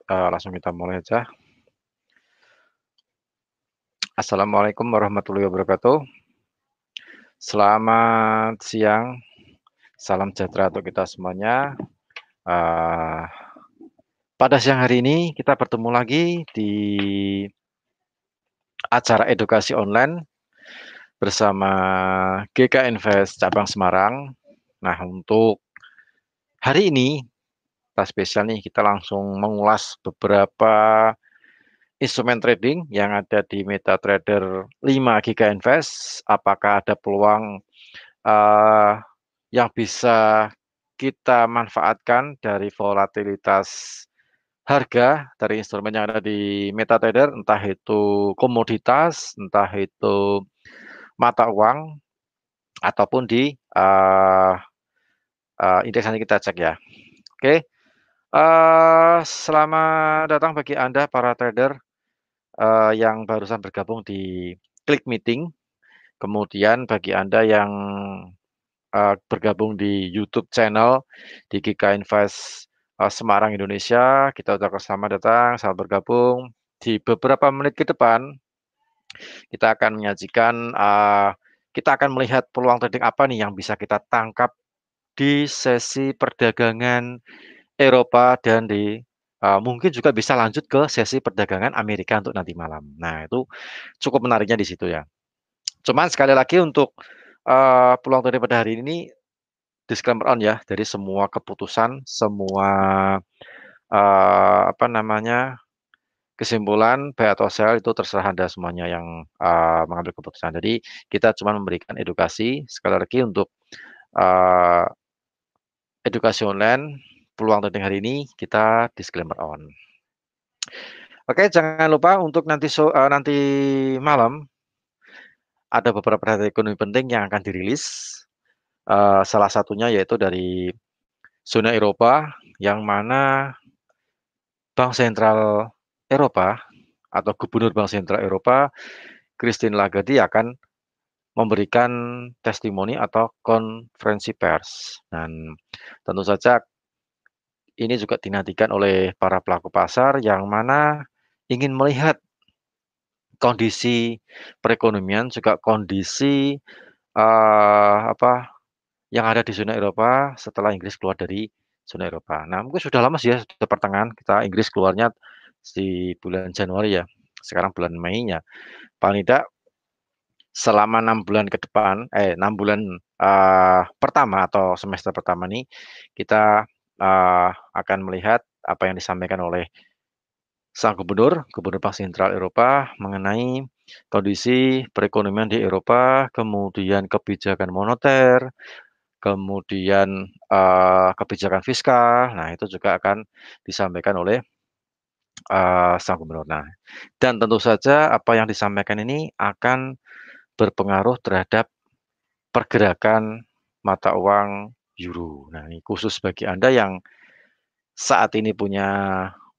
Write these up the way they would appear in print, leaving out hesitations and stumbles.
Langsung kita mulai aja. Assalamualaikum warahmatullahi wabarakatuh. Selamat siang, salam sejahtera untuk kita semuanya. Eee, pada siang hari ini kita bertemu lagi di acara edukasi online bersama GK Invest Cabang Semarang. Nah, untuk hari ini kita spesial nih, kita langsung mengulas beberapa instrumen trading yang ada di MetaTrader 5 GK Invest. Apakah ada peluang eee, yang bisa kita manfaatkan dari volatilitas harga dari instrumen yang ada di MetaTrader, entah itu komoditas, entah itu mata uang, ataupun di, indeks nanti kita cek ya. Oke, selamat datang bagi Anda para trader, yang barusan bergabung di Klik Meeting. Kemudian bagi Anda yang bergabung di YouTube channel di GK Invest Semarang Indonesia, kita ucapkan selamat datang, selamat bergabung. Di beberapa menit ke depan, kita akan menyajikan, kita akan melihat peluang trading apa nih yang bisa kita tangkap di sesi perdagangan Eropa dan di mungkin juga bisa lanjut ke sesi perdagangan Amerika untuk nanti malam. Nah, itu cukup menariknya di situ ya. Cuman sekali lagi untuk, peluang trading pada hari ini disclaimer on ya, dari semua keputusan, semua, apa namanya, kesimpulan buy atau sell itu terserah Anda semuanya yang, mengambil keputusan. Jadi kita cuma memberikan edukasi, sekali lagi untuk, eee, edukasi online, peluang trading hari ini kita disclaimer on. Oke, jangan lupa untuk nanti malam ada beberapa data ekonomi penting yang akan dirilis, salah satunya yaitu dari zona Eropa, yang mana Bank Sentral Eropa atau Gubernur Bank Sentral Eropa, Christine Lagarde akan memberikan testimoni atau konferensi pers. Dan tentu saja ini juga dinantikan oleh para pelaku pasar yang mana ingin melihat kondisi perekonomian, juga kondisi, apa, yang ada di zona Eropa setelah Inggris keluar dari zona Eropa. Nah, mungkin sudah lama sih ya, sudah pertengahan kita Inggris keluarnya di bulan Januari ya, sekarang bulan Mei-nya. Paling tidak selama 6 bulan ke depan, 6 bulan, pertama atau semester pertama nih, kita, akan melihat apa yang disampaikan oleh sang gubernur, Gubernur Bank Sentral Eropa mengenai kondisi perekonomian di Eropa, kemudian kebijakan moneter, kemudian, kebijakan fiskal. Nah, itu juga akan disampaikan oleh, sang gubernur. Nah, dan tentu saja apa yang disampaikan ini akan berpengaruh terhadap pergerakan mata uang euro. Nah, ini khusus bagi Anda yang saat ini punya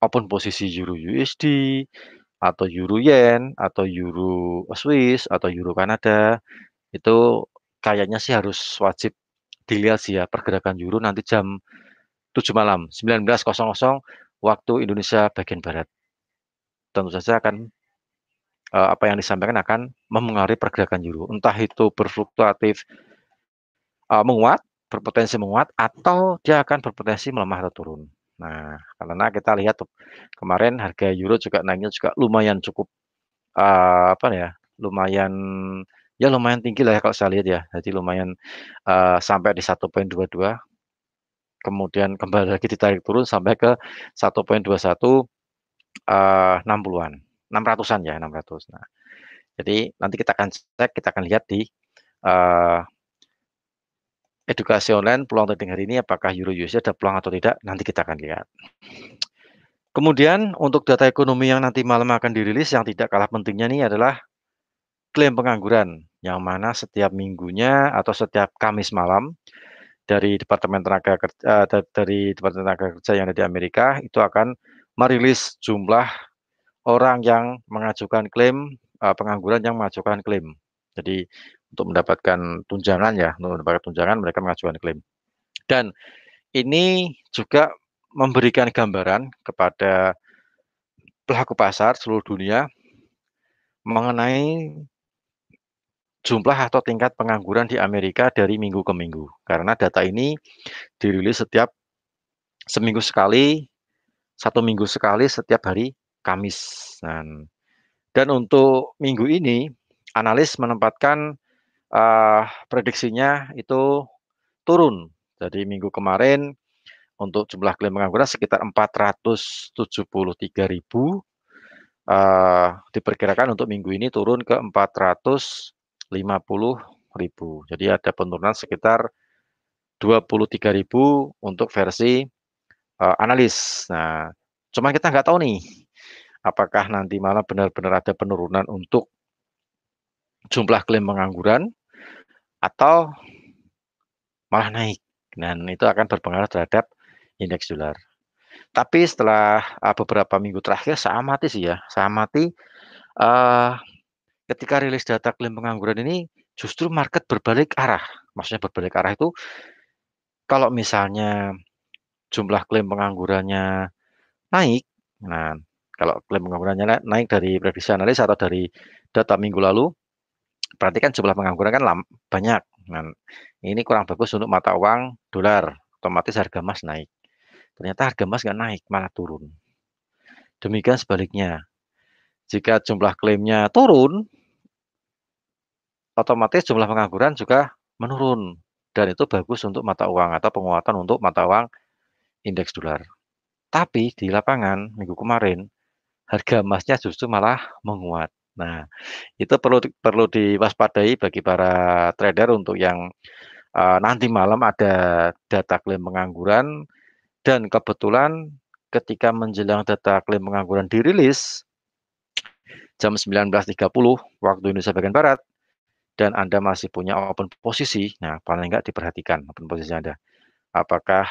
open posisi euro USD, atau euro yen, atau euro Swiss, atau euro Kanada, itu kayaknya sih harus wajib dilihat sih ya pergerakan euro nanti jam 7 malam, 19.00 waktu Indonesia bagian barat. Tentu saja akan, apa yang disampaikan akan mempengaruhi pergerakan euro. Entah itu berfluktuatif, menguat, berpotensi menguat, atau dia akan berpotensi melemah atau turun. Nah, karena kita lihat tuh kemarin harga euro juga naiknya juga lumayan cukup, apa ya, lumayan ya lumayan tinggi lah ya kalau saya lihat ya. Jadi lumayan, sampai di 1,22, kemudian kembali lagi ditarik turun sampai ke 1,21, 60-an, 600-an ya, 600. Nah, jadi nanti kita akan cek, kita akan lihat di, eee, edukasi online peluang trading hari ini apakah euro USD ada peluang atau tidak, nanti kita akan lihat. Kemudian untuk data ekonomi yang nanti malam akan dirilis yang tidak kalah pentingnya nih adalah klaim pengangguran, yang mana setiap minggunya atau setiap Kamis malam dari Departemen Tenaga Kerja, dari Departemen Tenaga Kerja yang ada di Amerika itu akan merilis jumlah orang yang mengajukan klaim, pengangguran yang mengajukan klaim. Jadi untuk mendapatkan tunjangan ya, untuk mendapatkan tunjangan mereka mengajukan klaim. Dan ini juga memberikan gambaran kepada pelaku pasar seluruh dunia mengenai jumlah atau tingkat pengangguran di Amerika dari minggu ke minggu. Karena data ini dirilis setiap seminggu sekali, 1 minggu sekali setiap hari Kamis. Nah, dan untuk minggu ini, analis menempatkan prediksinya itu turun. Jadi minggu kemarin untuk jumlah klaim pengangguran sekitar 473.000, diperkirakan untuk minggu ini turun ke 450.000. Jadi ada penurunan sekitar 23.000 untuk versi analis. Nah, cuman kita nggak tahu nih, apakah nanti malah benar-benar ada penurunan untuk jumlah klaim pengangguran atau malah naik. Dan itu akan berpengaruh terhadap indeks dolar. Tapi setelah beberapa minggu terakhir saya amati sih ya, saya amati uh, ketika rilis data klaim pengangguran ini justru market berbalik arah. Maksudnya berbalik arah itu kalau misalnya jumlah klaim penganggurannya naik, nah kalau klaim penganggurannya naik dari prediksi analis atau dari data minggu lalu, berarti kan jumlah pengangguran kan banyak. Nah, ini kurang bagus untuk mata uang dolar, otomatis harga emas naik. Ternyata harga emas nggak naik, malah turun. Demikian sebaliknya, jika jumlah klaimnya turun, otomatis jumlah pengangguran juga menurun. Dan itu bagus untuk mata uang atau penguatan untuk mata uang indeks dolar. Tapi di lapangan minggu kemarin, harga emasnya justru malah menguat. Nah, itu perlu perlu diwaspadai bagi para trader untuk yang nanti malam ada data klaim pengangguran dan kebetulan ketika menjelang data klaim pengangguran dirilis jam 19.30 waktu Indonesia bagian barat dan Anda masih punya open posisi, nah paling enggak diperhatikan open posisi Anda. Apakah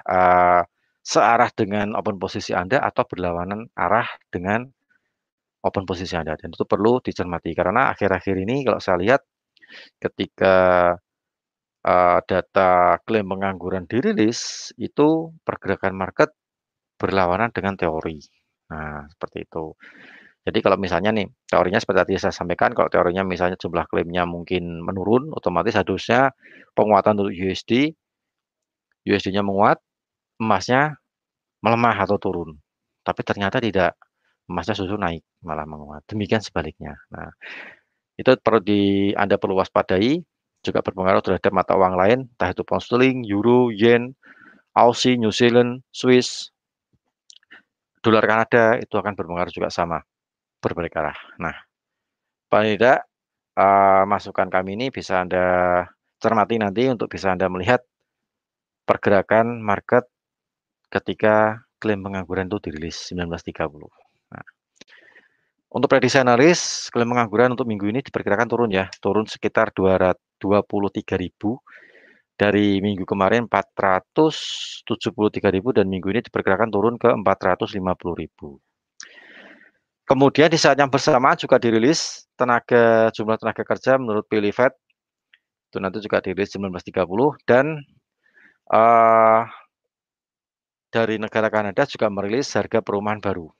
uh, searah dengan open posisi Anda atau berlawanan arah dengan open posisi Anda. Dan itu perlu dicermati karena akhir-akhir ini kalau saya lihat ketika data klaim pengangguran dirilis, itu pergerakan market berlawanan dengan teori. Nah, seperti itu. Jadi kalau misalnya nih, teorinya seperti tadi saya sampaikan, kalau teorinya misalnya jumlah klaimnya mungkin menurun, otomatis harusnya penguatan untuk USD, USD-nya menguat, emasnya melemah atau turun. Tapi ternyata tidak, emasnya justru naik, malah menguat. Demikian sebaliknya. Nah, itu perlu Anda perlu waspadai, juga berpengaruh terhadap mata uang lain, entah itu pound sterling, euro, yen, Aussie, New Zealand, Swiss, dolar Kanada, itu akan berpengaruh juga sama, berbalik arah. Nah, paling tidak, masukan kami ini bisa Anda cermati nanti untuk bisa Anda melihat pergerakan market ketika klaim pengangguran itu dirilis 19.30. Nah, untuk prediksi analis, klaim pengangguran untuk minggu ini diperkirakan turun ya, turun sekitar 223.000 dari minggu kemarin 473.000 dan minggu ini diperkirakan turun ke 450.000. Kemudian di saat yang bersamaan juga dirilis jumlah tenaga kerja menurut Pilih Fed itu nanti juga dirilis 19.30 dan dari negara Kanada juga merilis harga perumahan baru.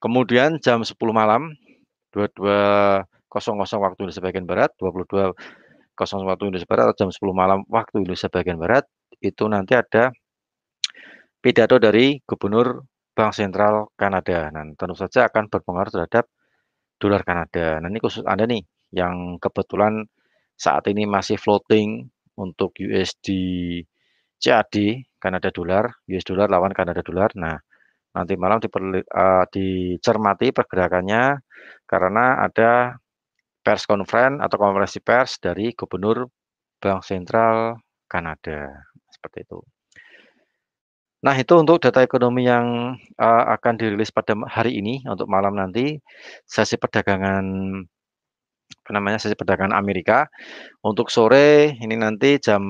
Kemudian jam 10 malam 22.00 waktu Indonesia bagian barat, 22.00 waktu Indonesia barat atau jam 10 malam waktu Indonesia bagian barat itu nanti ada pidato dari Gubernur Bank Sentral Kanada. Nah, tentu saja akan berpengaruh terhadap dolar Kanada. Nah, ini khusus Anda nih yang kebetulan saat ini masih floating untuk USD CAD Kanada dolar, US dollar lawan Kanada dolar. Nah, nanti malam dicermati pergerakannya karena ada pers conference atau konferensi pers dari Gubernur Bank Sentral Kanada. Seperti itu. Nah, itu untuk data ekonomi yang akan dirilis pada hari ini untuk malam nanti sesi perdagangan sesi perdagangan Amerika. Untuk sore ini nanti jam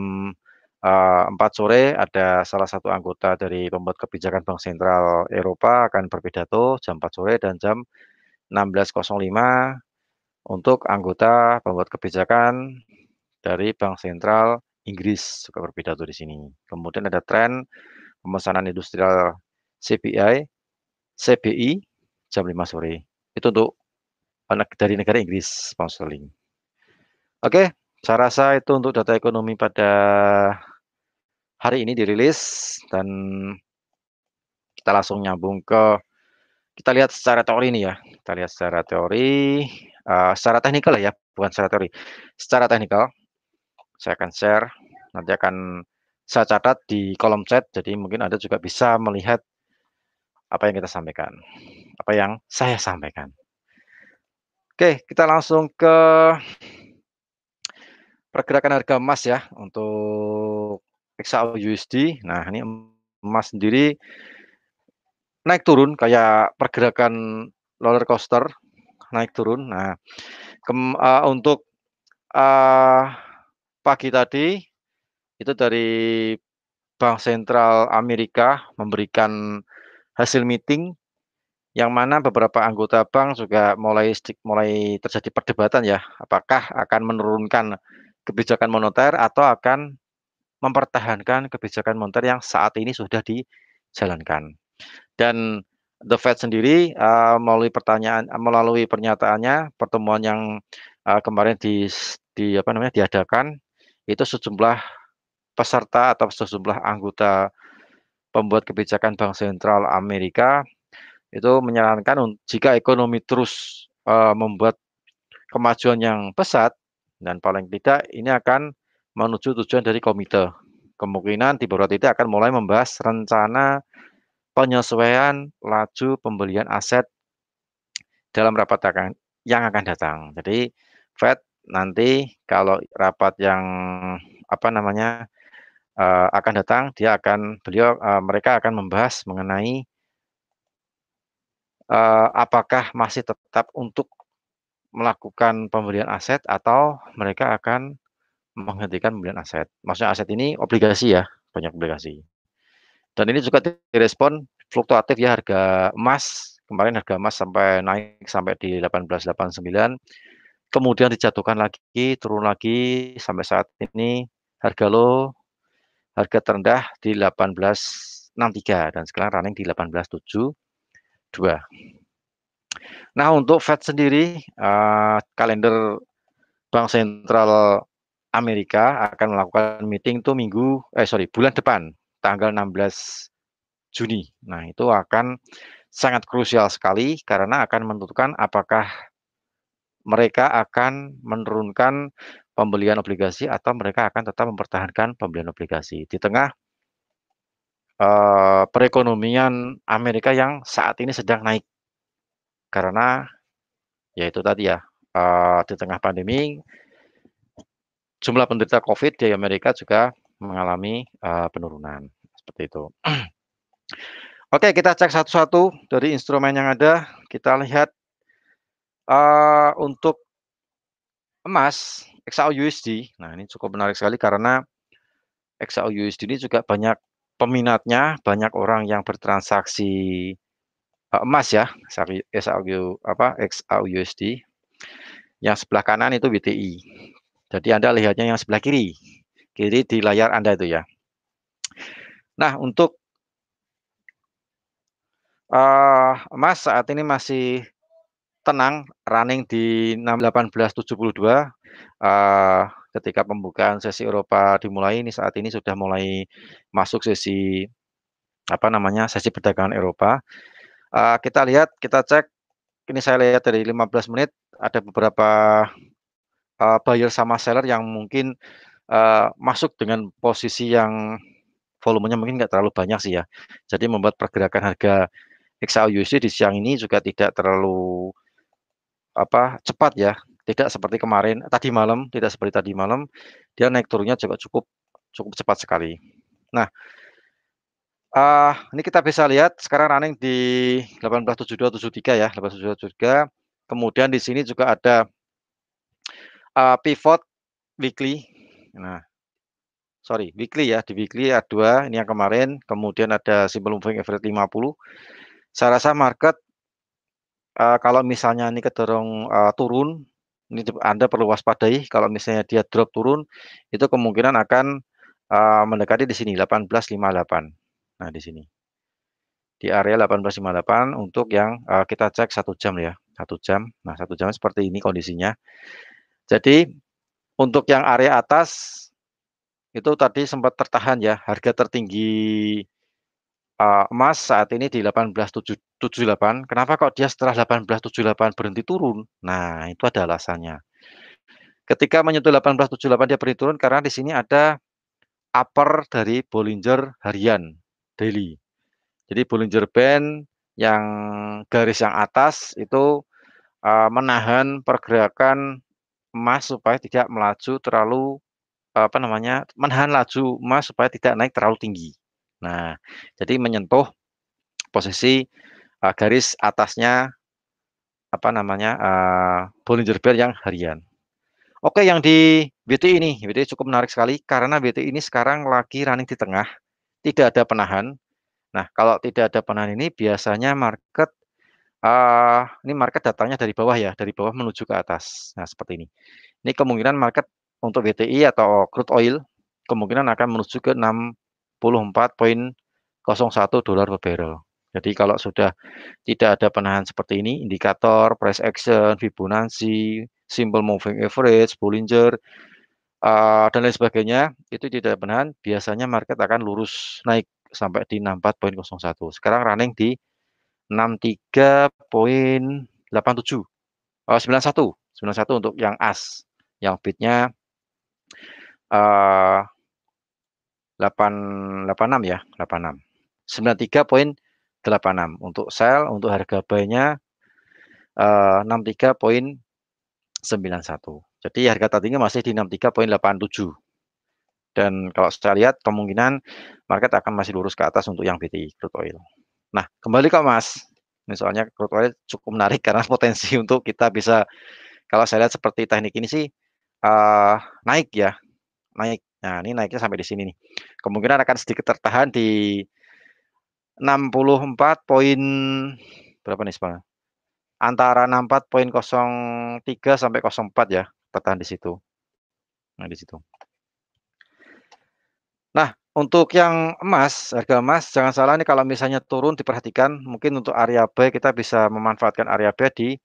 4 sore ada salah satu anggota dari pembuat kebijakan Bank Sentral Eropa akan berpidato jam 4 sore dan jam 16.05 untuk anggota pembuat kebijakan dari Bank Sentral Inggris juga berpidato di sini. Kemudian ada tren pemesanan industrial CPI CBI jam 5 sore. Itu untuk dari negara Inggris, pound sterling. Oke, saya rasa itu untuk data ekonomi pada hari ini dirilis dan kita langsung nyambung ke kita lihat secara teori nih ya. Kita lihat secara teori, secara teknikal ya, bukan secara teori. Secara teknikal, saya akan share, nanti akan saya catat di kolom chat, jadi mungkin Anda juga bisa melihat apa yang kita sampaikan, apa yang saya sampaikan. Oke, kita langsung ke pergerakan harga emas ya, untuk XAU USD. Nah, ini emas sendiri naik turun kayak pergerakan roller coaster, naik turun. Nah, untuk, eee, pagi tadi itu dari Bank Sentral Amerika memberikan hasil meeting yang mana beberapa anggota bank juga mulai terjadi perdebatan ya, apakah akan menurunkan kebijakan moneter atau akan mempertahankan kebijakan moneter yang saat ini sudah dijalankan. Dan The Fed sendiri, melalui pernyataannya, pertemuan yang, kemarin diadakan, itu sejumlah peserta atau sejumlah anggota pembuat kebijakan Bank Sentral Amerika itu menyarankan jika ekonomi terus, membuat kemajuan yang pesat dan paling tidak ini akan menuju tujuan dari komite. Kemungkinan di beberapa titik akan mulai membahas rencana penyesuaian laju pembelian aset dalam rapat yang akan datang. Jadi Fed nanti kalau rapat yang, apa namanya, akan datang, mereka akan membahas mengenai, apakah masih tetap untuk melakukan pembelian aset atau mereka akan menghentikan pembelian aset. Maksudnya aset ini obligasi ya, banyak obligasi. Dan ini juga direspon fluktuatif ya harga emas. Kemarin harga emas sampai naik sampai di 18.89, kemudian dijatuhkan lagi, turun lagi sampai saat ini harga terendah di 18.63 dan sekarang running di 18.72. Nah, untuk Fed sendiri, kalender Bank Sentral Amerika akan melakukan meeting tuh bulan depan, tanggal 16 Juni. Nah, itu akan sangat krusial sekali karena akan menentukan apakah mereka akan menurunkan pembelian obligasi atau mereka akan tetap mempertahankan pembelian obligasi di tengah, perekonomian Amerika yang saat ini sedang naik. Karena ya itu tadi ya, di tengah pandemi jumlah penderita Covid di Amerika juga mengalami, penurunan, seperti itu. Oke, kita cek satu-satu dari instrumen yang ada, kita lihat, untuk emas XAU-USD. Nah, ini cukup menarik sekali karena XAU-USD ini juga banyak peminatnya, banyak orang yang bertransaksi, emas ya, XAU-USD. Yang sebelah kanan itu WTI. Jadi Anda lihatnya yang sebelah kiri, kiri di layar Anda itu ya. Nah, untuk, emas saat ini masih tenang, running di 1872, ketika pembukaan sesi Eropa dimulai, ini saat ini sudah mulai masuk sesi, sesi perdagangan Eropa. Kita cek, ini saya lihat dari 15 menit, ada beberapa, buyer sama seller yang mungkin, masuk dengan posisi yang volumenya mungkin nggak terlalu banyak sih ya. Jadi membuat pergerakan harga XAU-USD di siang ini juga tidak terlalu cepat ya, tidak seperti tadi malam, dia naik turunnya juga cukup cukup cepat sekali. Nah, ini kita bisa lihat sekarang running di 18.7273 ya, 18.7273. Kemudian di sini juga ada, pivot weekly. Nah, weekly ya, di weekly ada 2, ini yang kemarin, kemudian ada simbol moving average 50. Saya rasa market, kalau misalnya ini kedorong, turun, ini Anda perlu waspadai kalau misalnya dia drop turun, itu kemungkinan akan, mendekati di sini 18.58. Nah, di sini. Di area 1858 untuk yang kita cek 1 jam ya, 1 jam. Nah, 1 jam seperti ini kondisinya. Jadi untuk yang area atas itu tadi sempat tertahan ya, harga tertinggi emas saat ini di 18.778. Kenapa kok dia setelah 18.78 berhenti turun? Nah, itu ada alasannya. Ketika menyentuh 18.78 dia berhenti turun karena di sini ada upper dari Bollinger Harian daily. Jadi Bollinger Band yang garis yang atas itu menahan pergerakan emas supaya tidak melaju terlalu apa namanya, menahan laju emas supaya tidak naik terlalu tinggi. Nah, jadi menyentuh posisi garis atasnya apa namanya, Bollinger Band yang harian. Oke, yang di BTI ini, BTI cukup menarik sekali karena BTI ini sekarang lagi running di tengah, tidak ada penahan. Nah, kalau tidak ada penahan ini biasanya market ini market datangnya dari bawah ya, dari bawah menuju ke atas. Nah, seperti ini. Ini kemungkinan market untuk BTI atau crude oil kemungkinan akan menuju ke 64,01 dolar per barrel. Jadi kalau sudah tidak ada penahan seperti ini, indikator, price action, Fibonacci, simple moving average, Bollinger, dan lain sebagainya, itu tidak ada penahan, biasanya market akan lurus naik sampai di 64,01. Sekarang running di 63,87, 91 untuk yang as, yang bidnya 86 ya, 86. 93,86 untuk sell, untuk harga buy-nya 63,91. Jadi harga tertinggi masih di 63,87. Dan kalau saya lihat kemungkinan market akan masih lurus ke atas untuk yang BTI crude oil. Nah, kembali ke emas. Ini soalnya crude oil cukup menarik karena potensi untuk kita bisa, kalau saya lihat seperti teknik ini sih naik ya, naik. Nah, ini naiknya sampai di sini nih. Kemungkinan akan sedikit tertahan di 64 poin berapa nih sebenarnya? Antara 64,03 sampai 04 ya, tertahan di situ. Nah, di situ. Nah, untuk yang emas, harga emas jangan salah nih kalau misalnya turun diperhatikan, mungkin untuk area buy kita bisa memanfaatkan area buy di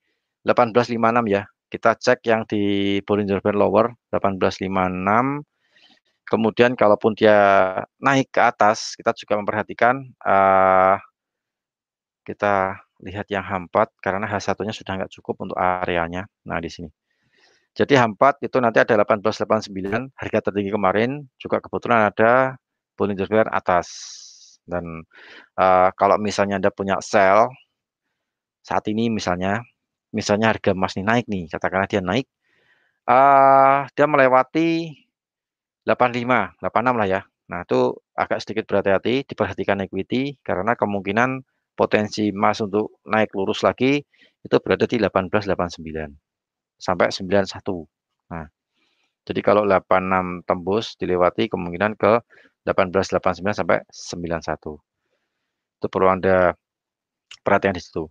1856 ya. Kita cek yang di Bollinger Band lower 1856. Kemudian kalaupun dia naik ke atas, kita juga memperhatikan kita lihat yang H4 karena H1-nya sudah nggak cukup untuk areanya. Nah, di sini. Jadi H4 itu nanti ada 1889, harga tertinggi kemarin juga kebetulan ada Bollinger Band atas. Dan kalau misalnya Anda punya sell saat ini misalnya harga emas nih naik nih, katakanlah dia naik, dia melewati 85, 86 lah ya. Nah, itu agak sedikit berhati-hati, diperhatikan equity karena kemungkinan potensi emas untuk naik lurus lagi itu berada di 1889 sampai 91. Nah, jadi kalau 86 tembus dilewati kemungkinan ke 1889 sampai 91. Itu perlu Anda perhatian di situ.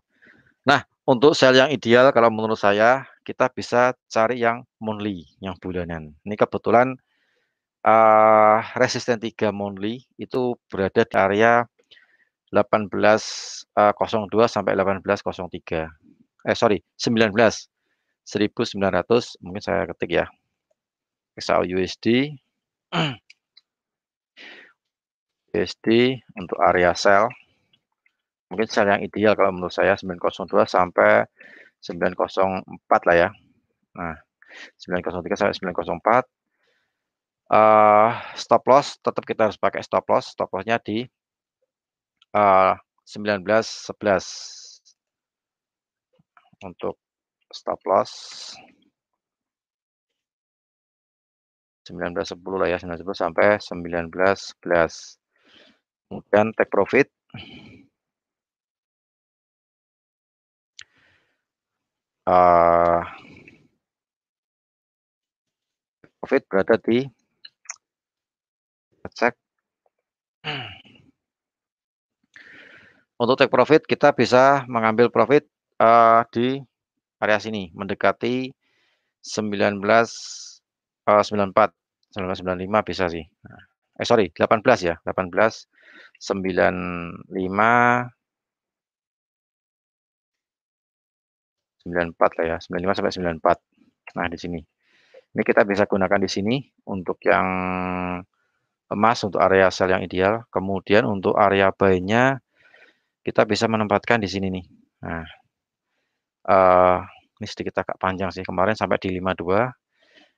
Nah, untuk sell yang ideal kalau menurut saya kita bisa cari yang monthly, yang bulanan. Ini kebetulan resisten 3 monthly itu berada di area 18,02 sampai 18,03. Sorry, 19. 1900 mungkin saya ketik ya. XAU USD untuk area sell. Mungkin sell yang ideal kalau menurut saya 902 sampai 904 lah ya. Nah, 903 sampai 904. Stop loss tetap kita harus pakai stop loss. Stop loss-nya di 1911 untuk stop loss 1910 lah ya, 1910 sampai 1911. Kemudian take profit profit berada di cek. Untuk take profit kita bisa mengambil profit di area sini mendekati 1994, 1995 bisa sih. Sorry 18 ya, 1895 94 lah ya, 95 sampai 94. Nah, di sini. Ini kita bisa gunakan di sini untuk yang emas untuk area sell yang ideal. Kemudian untuk area buy-nya kita bisa menempatkan di sini nih. Nah, eh, ini sedikit agak panjang sih. Kemarin sampai di 52.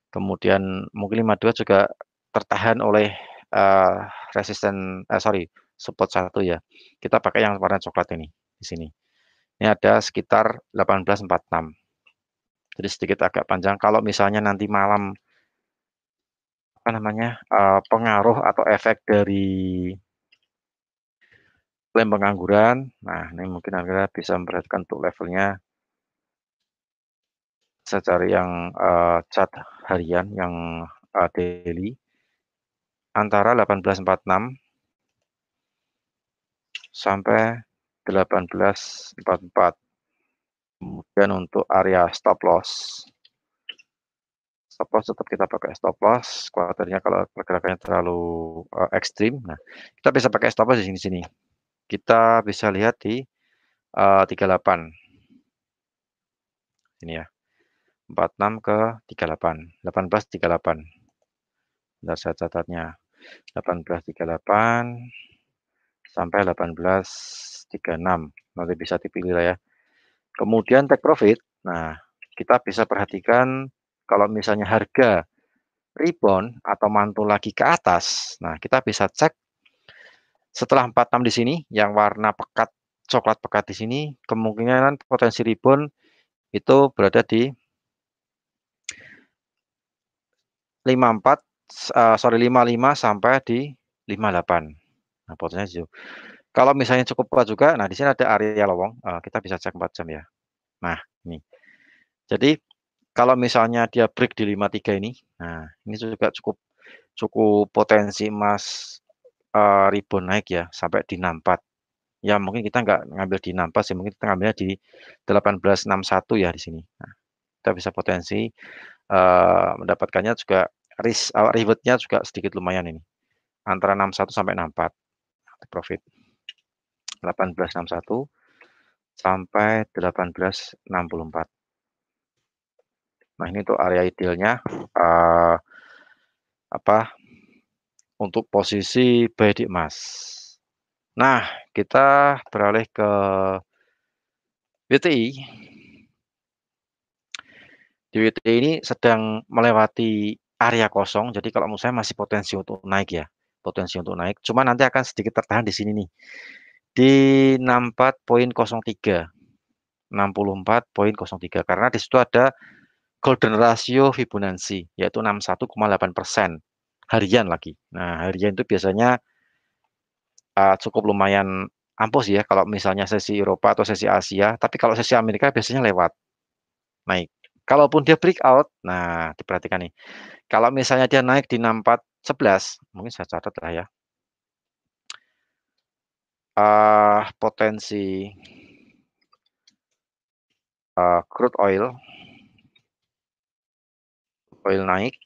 Kemudian mungkin 52 juga tertahan oleh eh, resisten, sorry, support satu ya. Kita pakai yang warna coklat ini di sini. Ini ada sekitar 1846. Jadi sedikit agak panjang. Kalau misalnya nanti malam apa namanya pengaruh atau efek dari klaim pengangguran, nah ini mungkin Anda bisa memperhatikan untuk levelnya. Saya cari yang chart harian yang daily antara 1846 sampai 1844. Kemudian untuk area stop loss tetap kita pakai stop loss. Khawatirnya kalau pergerakannya terlalu ekstrim, nah kita bisa pakai stop loss di sini. Kita bisa lihat di 38 ini ya, 46 ke 38, 1838. Bentar saya catatnya, 1838 sampai 1836. Nanti bisa dipilih lah ya. Kemudian take profit. Nah, kita bisa perhatikan kalau misalnya harga rebound atau mantul lagi ke atas. Nah, kita bisa cek setelah 46 di sini yang warna pekat coklat pekat di sini, kemungkinan potensi rebound itu berada di 54 sorry 55 sampai di 58. Nah, potensi itu. Kalau misalnya cukup kuat juga, nah di sini ada area lowong, kita bisa cek 4 jam ya. Nah, ini. Jadi kalau misalnya dia break di 53 ini, nah ini juga cukup cukup potensi emas rebound naik ya sampai di 64. Ya mungkin kita nggak ngambil di 64 sih, mungkin kita ngambilnya di 1861 ya di sini. Nah, kita bisa potensi mendapatkannya juga rewardnya juga sedikit lumayan ini antara 61 sampai 64 profit 1861 sampai 1864. Nah ini untuk area idealnya apa untuk posisi buy di emas. Nah kita beralih ke WTI. Di WTI ini sedang melewati area kosong, jadi kalau menurut saya masih potensi untuk naik ya, potensi untuk naik. Cuma nanti akan sedikit tertahan di sini nih, di 64,03, 64,03 karena di situ ada golden ratio Fibonacci yaitu 61,8% harian lagi. Nah harian itu biasanya cukup lumayan ampuh sih ya kalau misalnya sesi Eropa atau sesi Asia, tapi kalau sesi Amerika biasanya lewat naik. Kalaupun dia breakout, nah diperhatikan nih. Kalau misalnya dia naik di 6411, mungkin saya catat lah ya. Potensi crude oil naik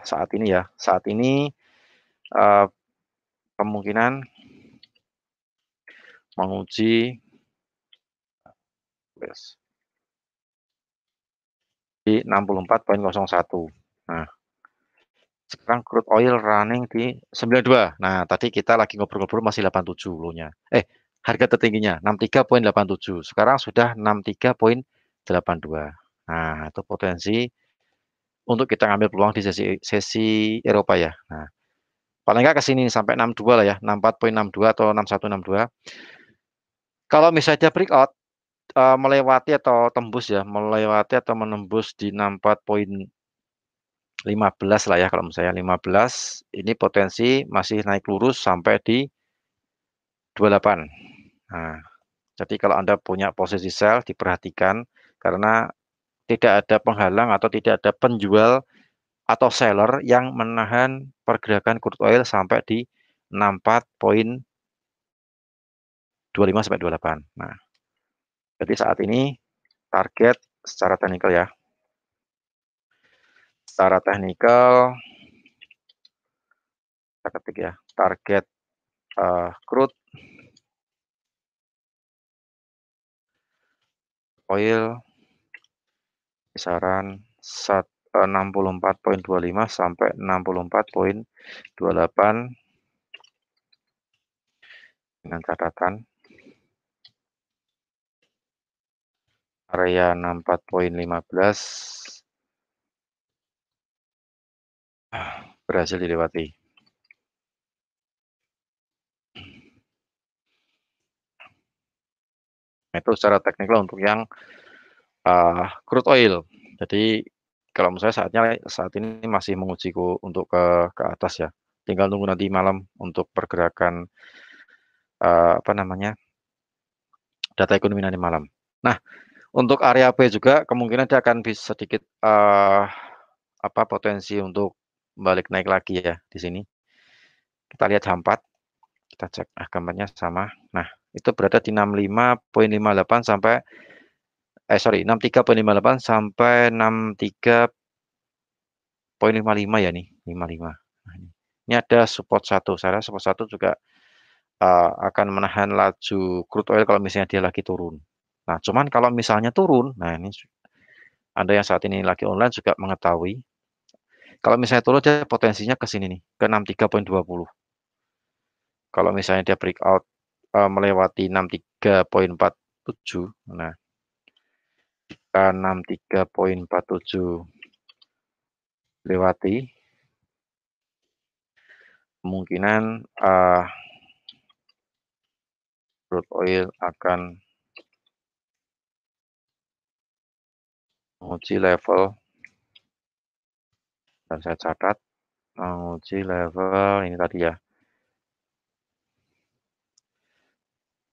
saat ini ya. Saat ini uh, kemungkinan menguji di 64,01. Nah, sekarang crude oil running di 92. Nah, tadi kita lagi ngobrol-ngobrol masih 87 low-nya. Harga tertingginya 63,87. Sekarang sudah 63,82. Nah, itu potensi untuk kita ngambil peluang di sesi Eropa ya. Nah, paling nggak ke sini sampai 62 lah ya, 64,62 atau 6162. Kalau misalnya breakout melewati atau tembus ya, melewati atau menembus di 64,15 lah ya kalau menurut saya 15, ini potensi masih naik lurus sampai di 28. Nah, jadi kalau Anda punya posisi sell diperhatikan karena tidak ada penghalang atau tidak ada penjual atau seller yang menahan pergerakan crude oil sampai di 64,25 sampai 28. Nah, jadi saat ini target secara teknikal ya. Secara teknikal kita ketik ya, target crude oil kisaran 64,25 sampai 64,28 dengan catatan area 64,15 berhasil dilewati. Nah, itu secara teknikal untuk yang crude oil. Jadi kalau menurut saya saat ini masih menguji untuk ke atas ya. Tinggal nunggu nanti malam untuk pergerakan apa namanya data ekonomi nanti malam. Nah, untuk area B juga kemungkinan dia akan bisa sedikit apa potensi untuk balik naik lagi ya di sini. Kita lihat jam 4, kita cek gambarnya sama. Nah, itu berada di 65,58 sampai 63,58 sampai 63,55 ya nih, 55. Nah, ini ada support 1. Saya rasa support 1 juga akan menahan laju crude oil kalau misalnya dia lagi turun. Nah, cuman kalau misalnya turun, nah ini Anda yang saat ini lagi online juga mengetahui, kalau misalnya turun dia potensinya ke sini nih, ke 63,20. Kalau misalnya dia breakout melewati 63,47, nah 63,47 lewati, kemungkinan crude oil akan menguji level, dan saya catat, menguji level ini tadi ya,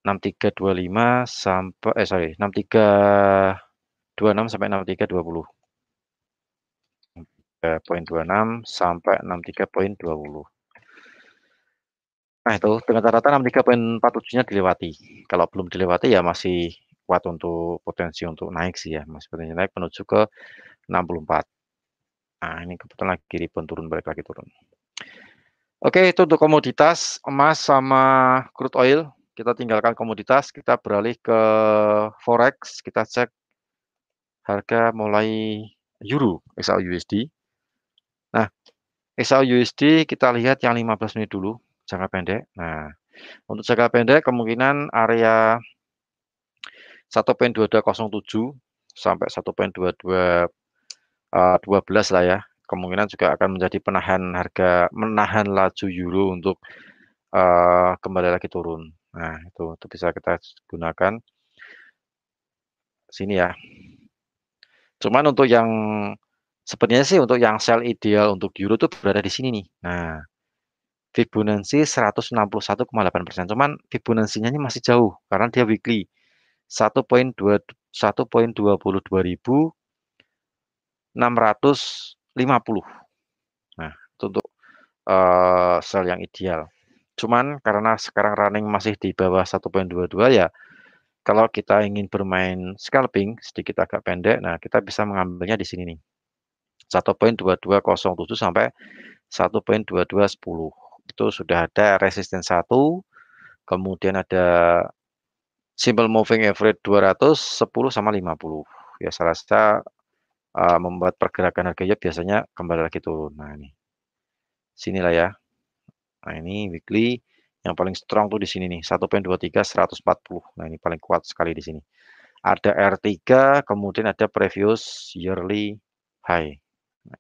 6325 sampai 6326 sampai 6320. 3,26 sampai 63,20. Nah, itu dengan catatan 63,47-nya dilewati. Kalau belum dilewati ya masih kuat untuk potensi untuk naik sih ya, masih potensi naik menuju ke 64. Nah, ini kebetulan lagi rebound turun, balik lagi turun. Oke, itu untuk komoditas emas sama crude oil. Kita tinggalkan komoditas, kita beralih ke forex. Kita cek harga mulai euro XAU-USD. Nah, XAU-USD kita lihat yang 15 menit dulu, jangka pendek. Nah, untuk jangka pendek kemungkinan area 1,2207 sampai 1,2212 lah ya. Kemungkinan juga akan menjadi menahan laju euro untuk kembali lagi turun. Nah, itu bisa kita gunakan sini ya. Cuman untuk yang sebenarnya sih untuk yang sell ideal untuk euro tuh berada di sini nih. Nah, Fibonacci 161,8%. Cuman Fibonacci-nya ini masih jauh karena dia weekly 1,22.650. Nah, itu untuk sell yang ideal. Cuman karena sekarang running masih di bawah 1,22 ya, kalau kita ingin bermain scalping sedikit agak pendek, nah kita bisa mengambilnya di sini nih. 1,2207 sampai 1,2210. Itu sudah ada resisten 1, kemudian ada simple moving average 200, 10 sama 50. Ya saya rasa membuat pergerakan harganya biasanya kembali lagi turun. Nah, ini. Sinilah ya. Nah, ini weekly yang paling strong tuh di sini nih, 1,23 140. Nah, ini paling kuat sekali di sini. Ada R3, kemudian ada previous yearly high. Nah,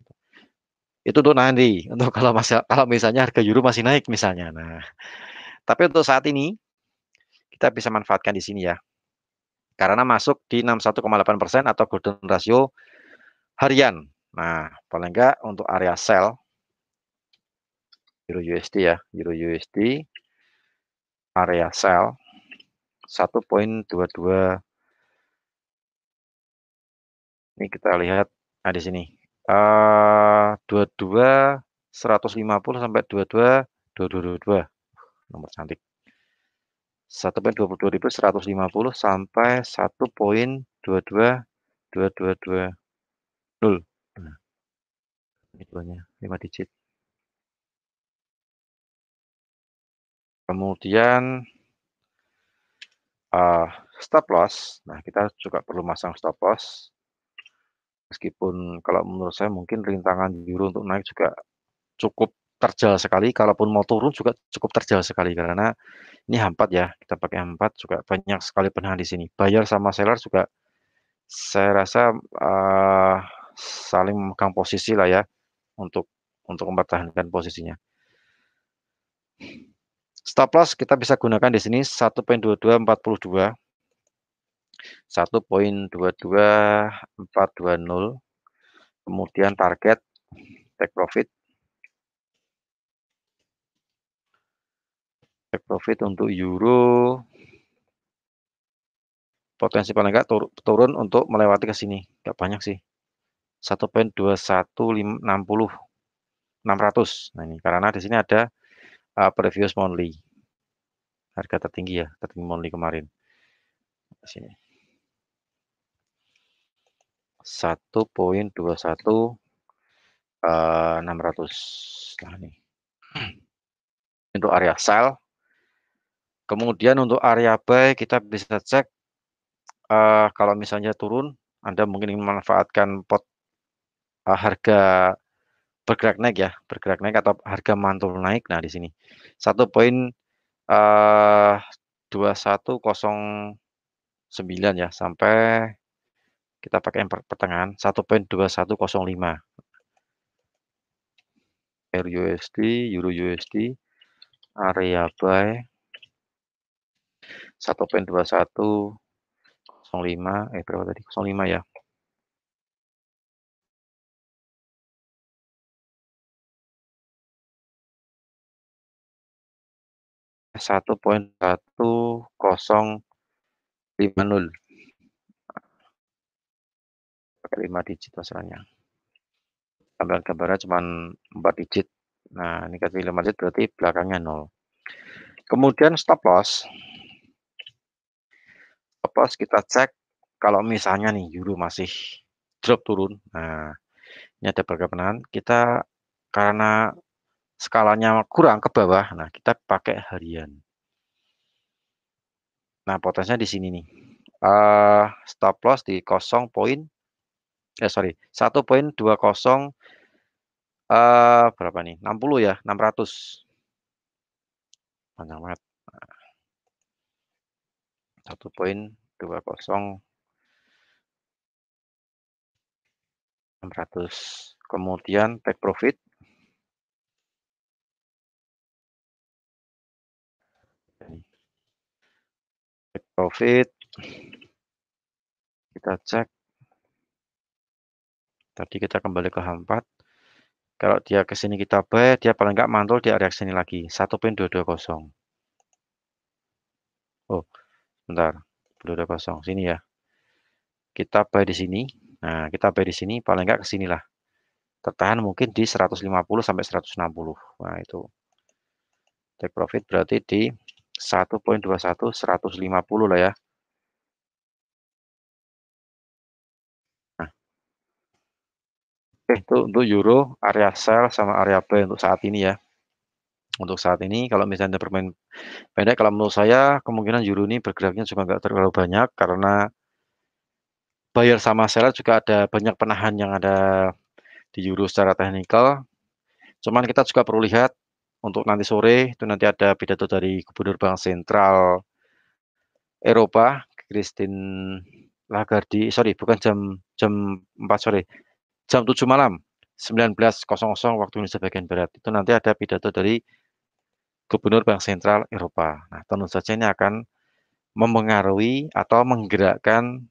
itu untuk nanti, untuk kalau misalnya harga euro masih naik misalnya. Nah, tapi untuk saat ini kita bisa manfaatkan di sini ya. Karena masuk di 61,8% atau golden ratio harian. Nah, paling enggak untuk area sell Euro USD ya, Euro USD area sell 1,22. Ini kita lihat di sini. 22 150 sampai 22 2222. Nomor cantik. 1,22.150 sampai 1,222220. Nah, ini duanya 5 digit. Kemudian eee, stop loss. Nah, kita juga perlu masang stop loss, meskipun kalau menurut saya mungkin rintangan euro untuk naik juga cukup terjal sekali, kalaupun mau turun juga cukup terjal sekali karena ini H4 ya, kita pakai H4 juga banyak sekali penahan di sini. Buyer sama seller juga saya rasa, saling memegang posisi lah ya untuk mempertahankan posisinya. Stop loss kita bisa gunakan di sini 1.2242, 1.22420, kemudian target take profit untuk euro potensi paling enggak turun untuk melewati ke sini, nggak banyak sih. 1.21560, 600. Nah ini karena di sini ada previous monthly, harga tertinggi ya, tertinggi monthly kemarin. Di sini 1.21 600. Nah ini untuk area sell. Kemudian untuk area buy kita bisa cek kalau misalnya turun, Anda mungkin ingin memanfaatkan harga bergerak naik atau harga mantul naik. Nah di sini 1.2109 ya, sampai kita pakai yang pertengahan 1.2105. RUSD, Euro USD, area buy 1.2105, berapa tadi? 05 ya. 1.1050. Pakai 5 digit masalahnya. Tambahan gambarnya cuma 4 digit. Nah, ini kasih 5 digit berarti belakangnya 0. Kemudian stop loss. Stop loss kita cek kalau misalnya nih euro masih drop turun. Nah, ini ada pergerakan kita karena skalanya kurang ke bawah. Nah, kita pakai harian. Nah, potensinya di sini nih. Stop loss di 1.20 berapa nih? 60 ya, 600. Panjang banget. 1.20 600. Kemudian take profit. Take profit. Kita cek. Tadi kita kembali ke H4. Kalau dia ke sini kita buy, dia paling nggak mantul di area sini lagi, 1.220. Oh, bentar. 220 sini ya. Kita buy di sini. Nah, kita buy di sini paling nggak ke sinilah. Tertahan mungkin di 150 sampai 160. Nah, itu. Take profit berarti di 1.21 150 lah ya. Nah, itu untuk euro area sell sama area buy untuk saat ini ya. Untuk saat ini kalau misalnya bermain pendek, kalau menurut saya kemungkinan euro ini bergeraknya juga nggak terlalu banyak karena buyer sama seller juga ada banyak penahan yang ada di euro secara teknikal. Cuman kita juga perlu lihat untuk nanti sore itu nanti ada pidato dari Gubernur Bank Sentral Eropa, Christine Lagarde. Sorry, bukan jam jam 4 sore, jam 7 malam, 19.00 waktu Indonesia bagian barat. Itu nanti ada pidato dari Gubernur Bank Sentral Eropa. Nah, tentu saja ini akan memengaruhi atau menggerakkan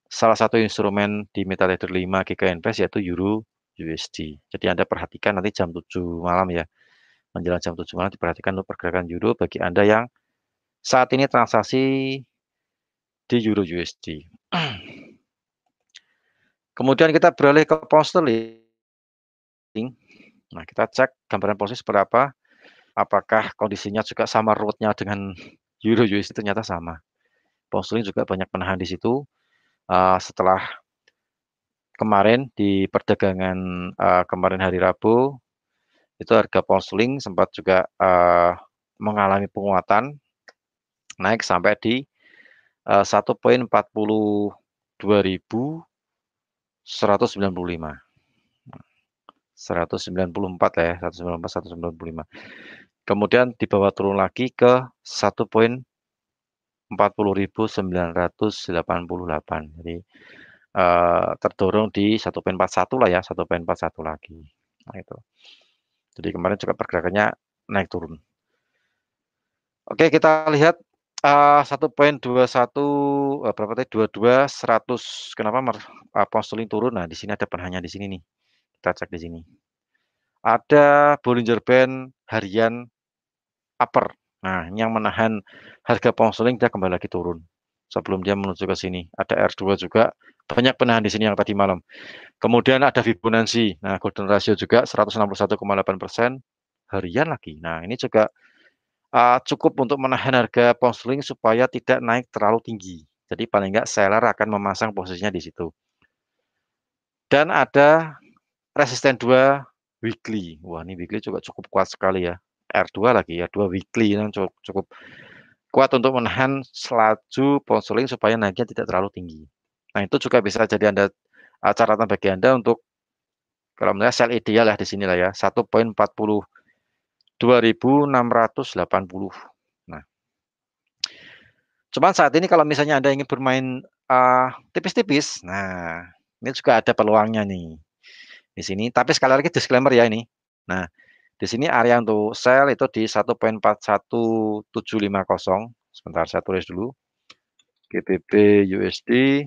salah satu instrumen di MetaTrader 5 GKNPS yaitu Euro USD. Jadi Anda perhatikan nanti jam 7 malam ya. Menjelang jam 7 malam diperhatikan untuk pergerakan euro bagi Anda yang saat ini transaksi di Euro USD. Kemudian kita beralih ke pound sterling. Nah, kita cek gambaran posisi seperti apa. Apakah kondisinya juga sama rootnya dengan Euro USD? Ternyata sama. Pound sterling juga banyak penahan di situ. Setelah kemarin di perdagangan kemarin hari Rabu, itu harga pound sterling sempat juga mengalami penguatan naik sampai di 1.42195. 194 lah ya, 194, 195. Kemudian di bawah turun lagi ke 1.40988. Jadi terdorong di 1.41 lah ya, 1.41 lagi. Nah itu. Jadi kemarin juga pergerakannya naik turun. Oke, kita lihat 1.21 berapa tadi? 22 100. Kenapa pound sterling turun? Nah, di sini ada penahnya di sini nih. Kita cek di sini. Ada Bollinger Band harian upper. Nah, ini yang menahan harga pound sterling dia kembali lagi turun. Sebelum dia menuju ke sini. Ada R2 juga. Banyak penahan di sini yang tadi malam. Kemudian ada Fibonacci. Nah, golden ratio juga 161,8% harian lagi. Nah, ini juga cukup untuk menahan harga pound sterling supaya tidak naik terlalu tinggi. Jadi paling enggak seller akan memasang posisinya di situ. Dan ada resisten 2 weekly. Wah, ini weekly juga cukup kuat sekali ya. R2 lagi ya, 2 weekly yang cukup kuat untuk menahan laju pound sterling supaya naiknya tidak terlalu tinggi. Nah, itu juga bisa jadi Anda catatan bagi Anda untuk kalau menurut sell ideal ya di sinilah ya, 1.42.680. Nah, cuman saat ini kalau misalnya Anda ingin bermain tipis-tipis, nah ini juga ada peluangnya nih di sini. Tapi sekali lagi disclaimer ya ini. Nah, di sini area untuk sell itu di 1.41750. Sebentar saya tulis dulu. GBP USD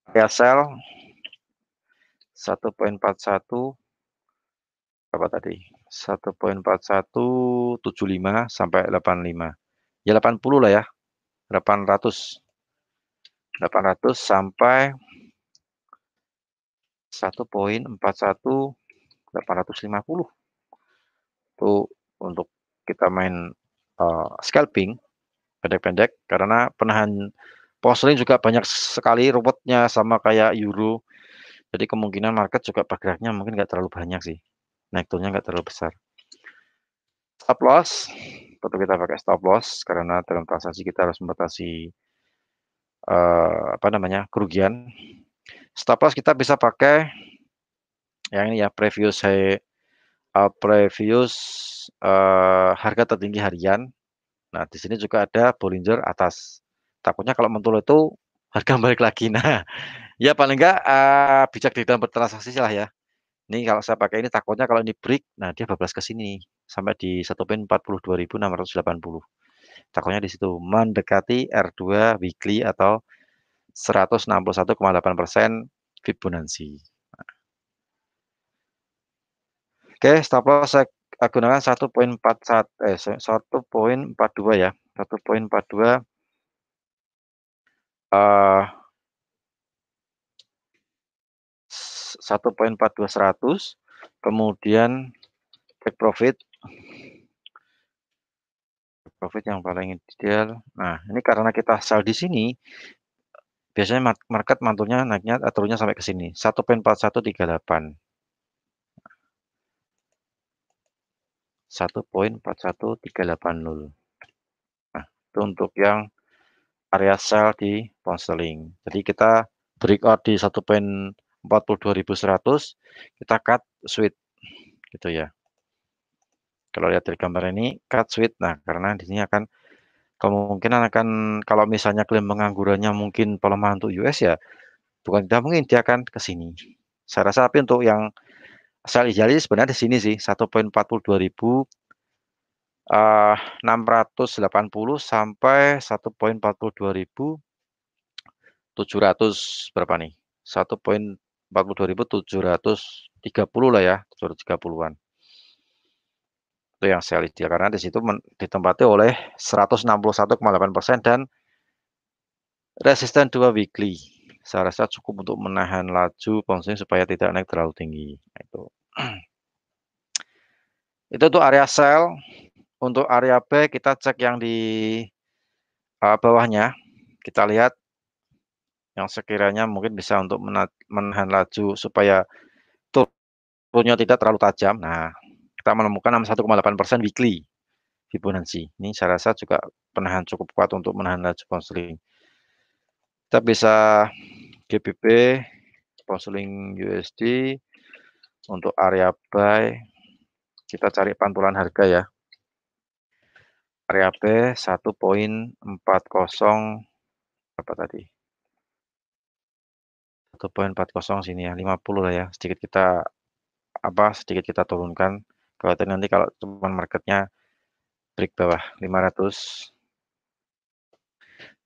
area sell 1.41 berapa tadi? 1.4175 sampai 85. Ya 80 lah ya. 800 sampai 1.41.850. Itu untuk kita main scalping pendek-pendek karena penahan pound sterling juga banyak sekali ruwetnya sama kayak euro. Jadi kemungkinan market juga bergeraknya mungkin nggak terlalu banyak sih. Naik turunnya nggak terlalu besar. Stop loss, tentu kita pakai stop loss karena dalam transaksi kita harus membatasi kerugian. Stop loss kita bisa pakai yang ini ya, previous harga tertinggi harian. Nah, di sini juga ada Bollinger atas. Takutnya kalau mentul itu harga balik lagi. Nah, ya paling enggak bijak di dalam bertransaksi lah ya. Ini kalau saya pakai ini takutnya kalau ini break, nah dia bablas ke sini sampai di 1.42.680. Takutnya di situ mendekati R2 weekly atau 161,8% Fibonacci. Oke, stop loss saya gunakan 1.42 ya. 1.42 1.4200, kemudian take profit yang paling ideal. Nah, ini karena kita sell di sini, biasanya market mantulnya naiknya turunnya sampai ke sini 1.4138. 1.41380. Nah, itu untuk yang area sell di pound sterling. Jadi kita breakout di 1.42100, kita cut sweet gitu ya. Kalau lihat dari gambar ini cut sweet. Nah, karena di sini akan kemungkinan akan kalau misalnya klaim penganggurannya mungkin pelemahan untuk US ya, bukan tidak mungkin dia akan ke sini. Saya rasa tapi untuk yang sell idealis sebenarnya di sini sih 1.42.680 sampai 1.42.700 berapa nih? 1.42.730 lah ya, 730-an. Itu yang sell ideal karena di situ ditempati oleh 161,8% dan resisten 2 weekly. Saya rasa cukup untuk menahan laju pound sterling supaya tidak naik terlalu tinggi. Nah, itu. Itu untuk area sell. Untuk area buy kita cek yang di bawahnya. Kita lihat yang sekiranya mungkin bisa untuk menahan laju supaya turunnya tidak terlalu tajam. Nah, kita menemukan 61,8% weekly. Fibonacci. Ini saya rasa juga penahan cukup kuat untuk menahan laju pound sterling. Kita bisa GBP, pound sterling USD untuk area buy. Kita cari pantulan harga ya. Area B 1.40 apa tadi? 1.40 sini ya, 50 lah ya. Sedikit kita turunkan. Nanti kalau cuman marketnya break bawah 500.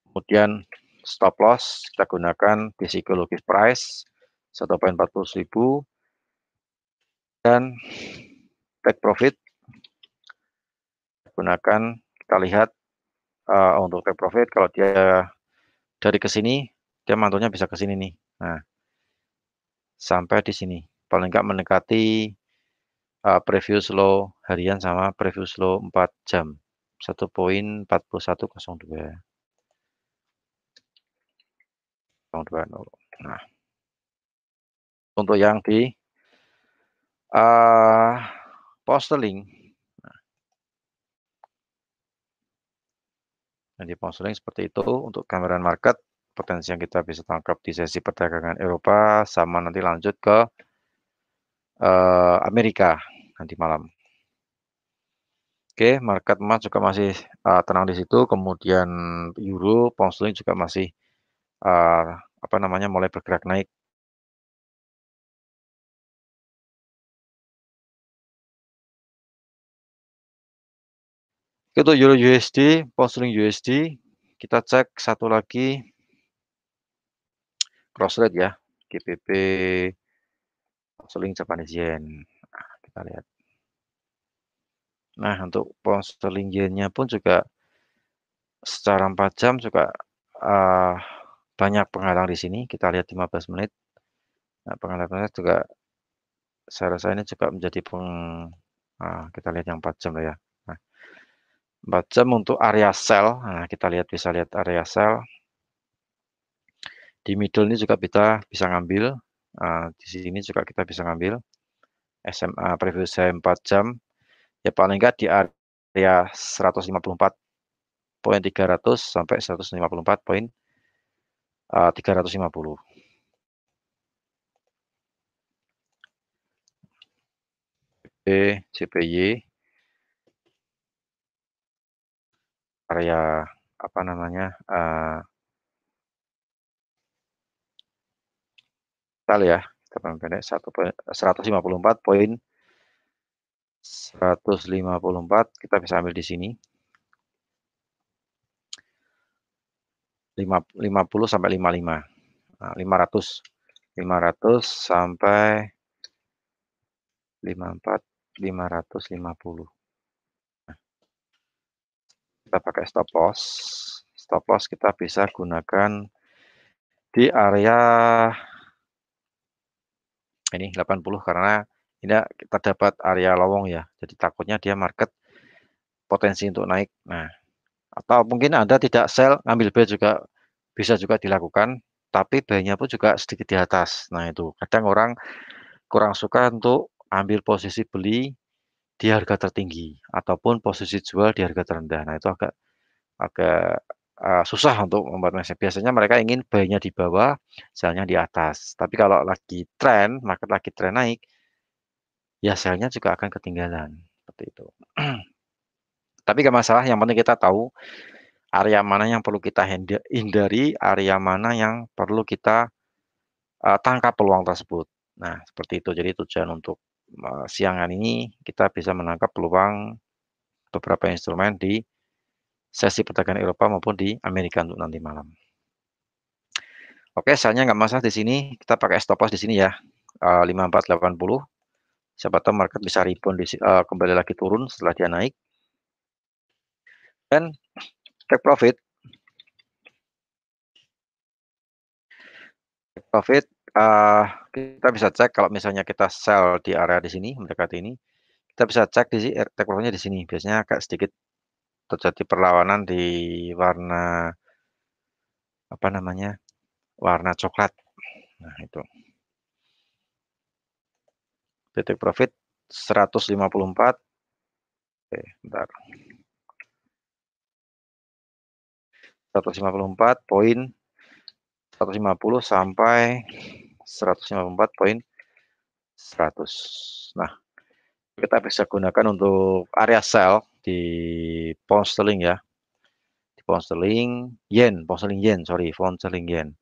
Kemudian stop loss kita gunakan di psikologis price 1.40.000 dan take profit gunakan, kita lihat untuk take profit kalau dia dari ke sini dia mantulnya bisa ke sini nih. Nah, sampai di sini. Paling nggak mendekati previous low harian sama previous low 4 jam. 1.4102. Nah, untuk yang di pound sterling. Nah, di pound sterling seperti itu untuk gambaran market. Potensi yang kita bisa tangkap di sesi perdagangan Eropa sama nanti lanjut ke Amerika nanti malam. Oke, market emas juga masih tenang di situ. Kemudian euro, pound sterling juga masih mulai bergerak naik. Untuk euro USD, pound sterling USD, kita cek satu lagi cross rate ya, GBP pound sterling Japanese yen. Nah, kita lihat. Nah, untuk pound sterling yen-nya pun juga secara 4 jam juga banyak penghalang di sini. Kita lihat 15 menit. Nah, penghalangnya juga saya rasa ini juga menjadi kita lihat yang 4 jam lah ya. Nah, 4 jam untuk area sell. Nah, kita bisa lihat area sell. Di middle ini juga kita bisa ngambil. Di sini juga kita bisa ngambil. SMA previous saya 4 jam. Ya paling enggak di area 154.300 sampai 154.350. CPY area apa namanya kita ya kita pendek 154 kita bisa ambil di sini 50 sampai 55. Nah, 500 sampai 54 550. Nah, kita pakai stop loss. Stop loss kita bisa gunakan di area ini 80 karena ini kita dapat area lowong ya. Jadi takutnya dia market potensi untuk naik. Nah, atau mungkin Anda tidak sell, ngambil buy juga bisa juga dilakukan, tapi buy-nya pun juga sedikit di atas. Nah, itu kadang orang kurang suka untuk ambil posisi beli di harga tertinggi ataupun posisi jual di harga terendah. Nah, itu agak agak susah untuk membuat mindset. Biasanya mereka ingin buy-nya di bawah, sell-nya di atas. Tapi kalau lagi tren, market lagi tren naik, ya sell-nya juga akan ketinggalan. Seperti itu. Tapi nggak masalah, yang penting kita tahu area mana yang perlu kita hindari, area mana yang perlu kita tangkap peluang tersebut. Nah, seperti itu. Jadi tujuan untuk siangan ini kita bisa menangkap peluang beberapa instrumen di sesi perdagangan Eropa maupun di Amerika untuk nanti malam. Oke, salahnya nggak masalah di sini. Kita pakai stop loss di sini ya, 5480. Siapa tahu market bisa rebound kembali lagi turun setelah dia naik. Dan take profit. Take profit kita bisa cek kalau misalnya kita sell di area di sini mendekati ini, kita bisa cek di sini take profitnya di sini. Biasanya agak sedikit terjadi perlawanan di warna apa namanya warna coklat. Nah itu take profit 154. Oke, bentar. 154,150 sampai 154,100. Nah, kita bisa gunakan untuk area sell di pound sterling ya, di pound sterling yen, sorry, pound sterling yen.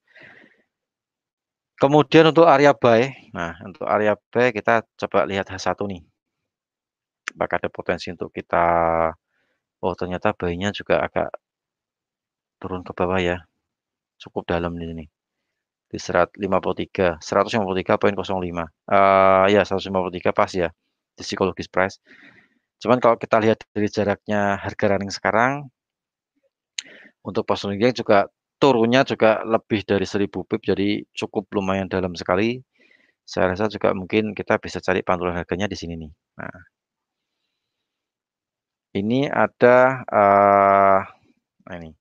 Kemudian untuk area buy, nah untuk area buy kita coba lihat H1 nih. Apakah ada potensi untuk kita, oh ternyata buy-nya juga agak turun ke bawah ya, cukup dalam di sini. Di 153,05. Ya 153 pas ya, di psikologis price. Cuman kalau kita lihat dari jaraknya harga running sekarang, untuk pound sterling yen juga turunnya juga lebih dari 1000 pip, jadi cukup lumayan dalam sekali. Saya rasa juga mungkin kita bisa cari pantulan harganya di sini nih. Nah, ini ada, nah ini,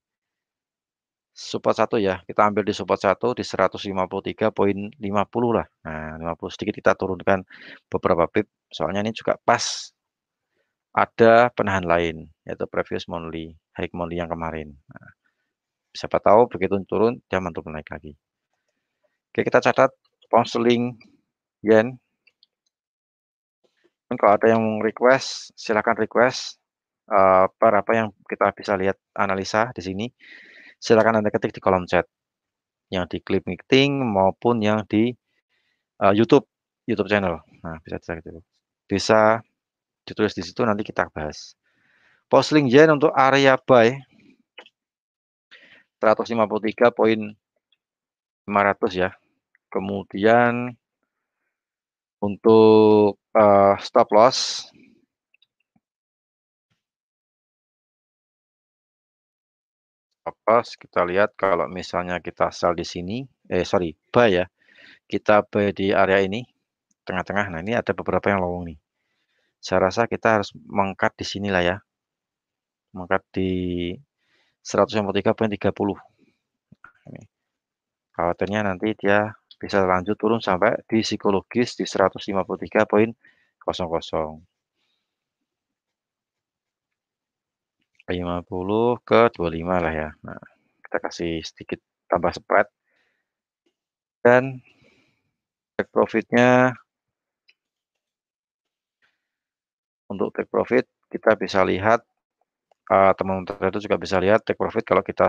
support 1 ya, kita ambil di support 1 di 153,50 lah. Nah, 50 sedikit kita turunkan beberapa pip, soalnya ini juga pas ada penahan lain, yaitu previous monthly, high monthly yang kemarin. Nah, siapa tahu begitu turun, dia mantul naik lagi. Oke, kita catat pound sterling yen. Kalau ada yang request, silakan request, apa yang kita bisa lihat analisa di sini, silakan Anda ketik di kolom chat, yang di Clip Meeting maupun yang di, YouTube YouTube channel. Nah, bisa ditulis di situ nanti kita bahas. Pound sterling yen untuk area buy 153,500 ya. Kemudian untuk, stop loss kita lihat kalau misalnya kita sell di sini, sorry, buy ya, kita buy di area ini, tengah-tengah. Nah, ini ada beberapa yang lowong nih. Saya rasa kita harus meng-cut di sinilah ya, meng-cut di 153,30. Ini, khawatirnya nanti dia bisa lanjut turun sampai di psikologis di 153,00. 50 ke 25 lah ya. Nah, kita kasih sedikit tambah spread dan take profit-nya, untuk take profit kita bisa lihat, teman-teman trader juga bisa lihat take profit kalau kita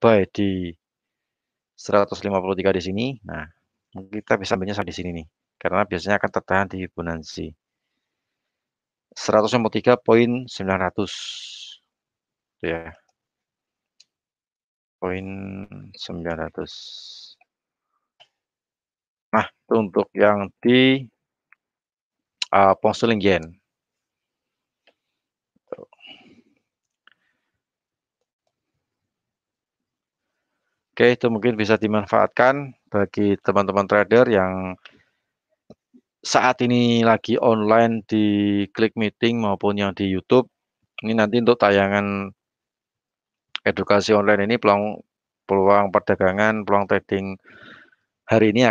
buy di 153 di sini. Nah, mungkin kita bisa ambilnya di sini nih, karena biasanya akan tertahan di Fibonacci 153,900 ya, 900. Nah, itu untuk yang di, pound sterling yen. Oke, itu mungkin bisa dimanfaatkan bagi teman-teman trader yang saat ini lagi online di Click Meeting maupun yang di YouTube. Ini nanti untuk tayangan edukasi online ini peluang perdagangan, peluang trading hari ini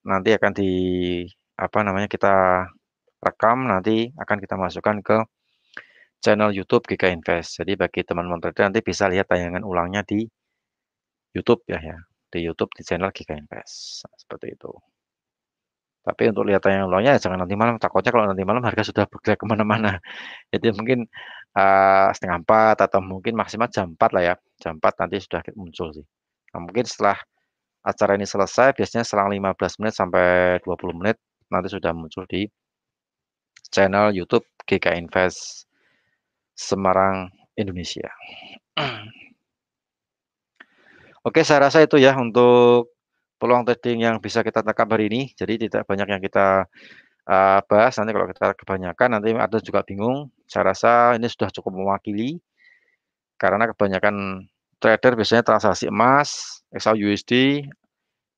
nanti akan kita rekam, nanti akan kita masukkan ke channel YouTube GK Invest. Jadi bagi teman-teman trader nanti bisa lihat tayangan ulangnya di YouTube ya, di YouTube di channel GK Invest. Nah, seperti itu. Tapi untuk lihat tayangan ulangnya ya jangan nanti malam, takutnya kalau nanti malam harga sudah bergerak kemana-mana. Jadi mungkin, 3:30 atau mungkin maksimal jam 4 lah ya, jam 4 nanti sudah muncul sih. Nah, mungkin setelah acara ini selesai, biasanya selang 15 menit sampai 20 menit, nanti sudah muncul di channel YouTube GK Invest Semarang, Indonesia. Oke, saya rasa itu ya untuk peluang trading yang bisa kita tangkap hari ini. Jadi tidak banyak yang kita, bahas, nanti kalau kita kebanyakan nanti ada juga bingung. Saya rasa ini sudah cukup mewakili, karena kebanyakan trader biasanya transaksi emas, XAUUSD,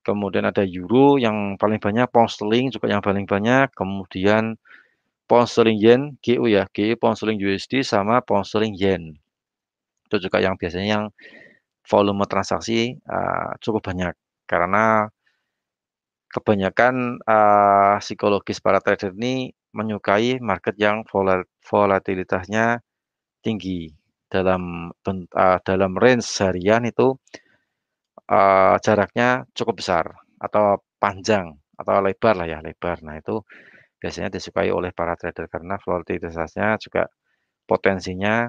kemudian ada euro yang paling banyak, pound sterling juga yang paling banyak, kemudian pound sterling yen, GU ya, GU pound sterling USD sama pound sterling yen. Itu juga yang biasanya yang volume transaksi, cukup banyak, karena kebanyakan, psikologis para trader ini menyukai market yang volatilitasnya tinggi. dalam range harian itu, jaraknya cukup besar atau panjang atau lebar lah ya, lebar. Nah, itu biasanya disukai oleh para trader karena volatilitasnya juga potensinya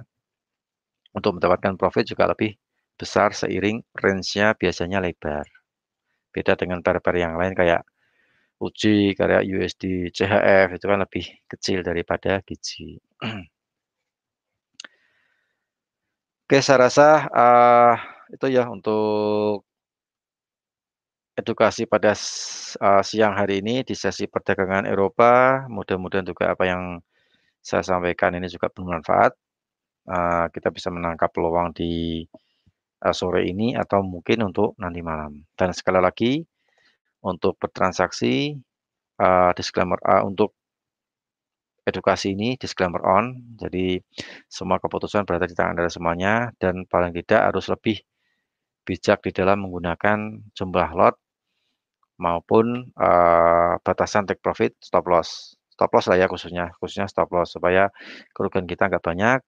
untuk mendapatkan profit juga lebih besar seiring range-nya biasanya lebar. Beda dengan pair-pair yang lain kayak UJ, kayak USD, CHF itu kan lebih kecil daripada GJ. Oke, saya rasa, itu ya untuk edukasi pada siang hari ini di sesi perdagangan Eropa. Mudah-mudahan juga apa yang saya sampaikan ini juga bermanfaat. Kita bisa menangkap peluang di, sore ini atau mungkin untuk nanti malam. Dan sekali lagi untuk bertransaksi, disclaimer, untuk edukasi ini disclaimer on, jadi semua keputusan berada di tangan Anda semuanya dan paling tidak harus lebih bijak di dalam menggunakan jumlah lot maupun, batasan take profit, stop loss. Stop loss lah ya khususnya stop loss supaya kerugian kita nggak banyak,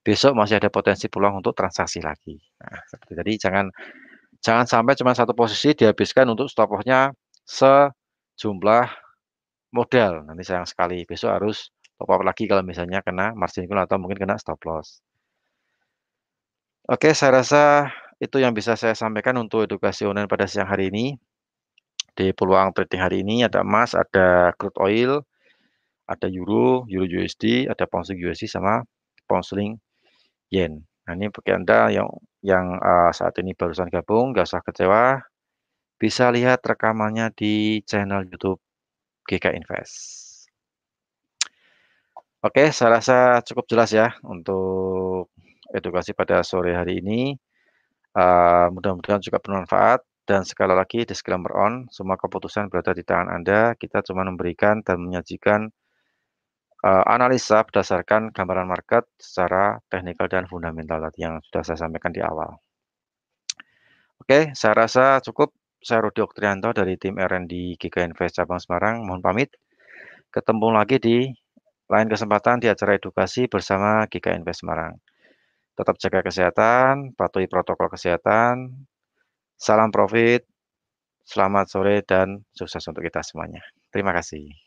besok masih ada potensi peluang untuk transaksi lagi. Nah, seperti tadi jangan jangan sampai cuma satu posisi dihabiskan untuk stop loss-nya sejumlah modal, nanti sayang sekali, besok harus top up lagi kalau misalnya kena margin call atau mungkin kena stop loss. Oke, saya rasa itu yang bisa saya sampaikan untuk edukasi online pada siang hari ini. Di peluang trading hari ini ada emas, ada crude oil, ada euro, euro USD, ada pound sterling USD, sama pound sterling yen. Nah, ini bagi Anda yang saat ini barusan gabung, nggak usah kecewa, bisa lihat rekamannya di channel YouTube GK Invest. Oke, saya rasa cukup jelas ya untuk edukasi pada sore hari ini. Mudah-mudahan juga bermanfaat dan sekali lagi disclaimer on, semua keputusan berada di tangan Anda. Kita cuma memberikan dan menyajikan, analisa berdasarkan gambaran market secara teknikal dan fundamental tadi yang sudah saya sampaikan di awal. Oke, saya rasa cukup. Saya Rudi Oktrianto dari tim R&D GK Invest Cabang Semarang, mohon pamit. Ketemu lagi di lain kesempatan di acara edukasi bersama GK Invest Semarang. Tetap jaga kesehatan, patuhi protokol kesehatan, salam profit, selamat sore dan sukses untuk kita semuanya. Terima kasih.